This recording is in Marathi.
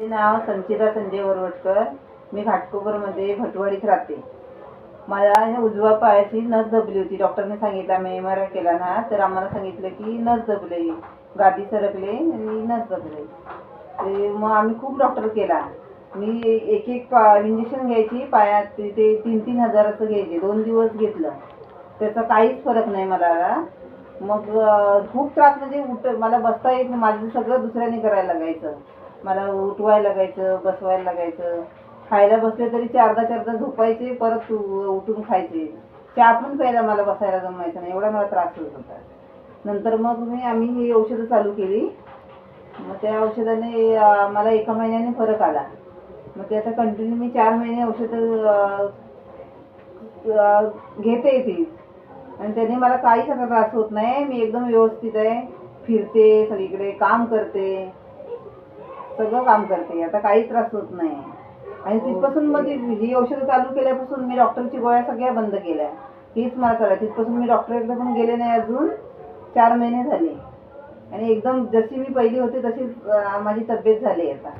नाव संचिता संजय वरवटकर. मी घाटकोपरमध्ये भटवाडीत राहते. मला उजवा पायाची नस दबली होती. डॉक्टरने सांगितलं, मी MRI केला ना, तर आम्हाला सांगितलं की नस दबले, गादी सरकले आणि नस दबले. ते मग आम्ही खूप डॉक्टर केला. मी एक इंजेक्शन घ्यायची पायात, ते 3-3 हजाराचं घ्यायचे. 2 दिवस घेतलं, त्याचा काहीच फरक नाही मला. मग खूप त्रास, म्हणजे मला बसता येत नाही. माझं सगळं दुसऱ्याने करायला लागायचं. मला उठवायला लागायचं, बसवायला लागायचं. खायला बसले तरी चारदा झोपायचे, परत उठून खायचे. चहा पण प्यायला मला बसायला जमायचं नाही, एवढा मला त्रास होत होता. नंतर मग आम्ही ही औषधं चालू केली. मग त्या औषधाने मला 1 महिन्याने फरक आला. मग ते आता कंटिन्यू मी 4 महिने औषधं घेते ती, आणि त्याने मला काहीच आता त्रास होत नाही. मी एकदम व्यवस्थित आहे, फिरते, सगळीकडे काम करते, सगळं काम करते. आता काही त्रास होत नाही. आणि तिथपासून मग ही औषधं चालू केल्यापासून मी डॉक्टरची गोळ्या सगळ्या बंद केल्या. हीच मला कळलं. तिथपासून मी डॉक्टरकडे पण गेले नाही अजून. 4 महिने झाले. आणि एकदम जशी मी पहिली होते तशीच माझी तब्येत झाली आता.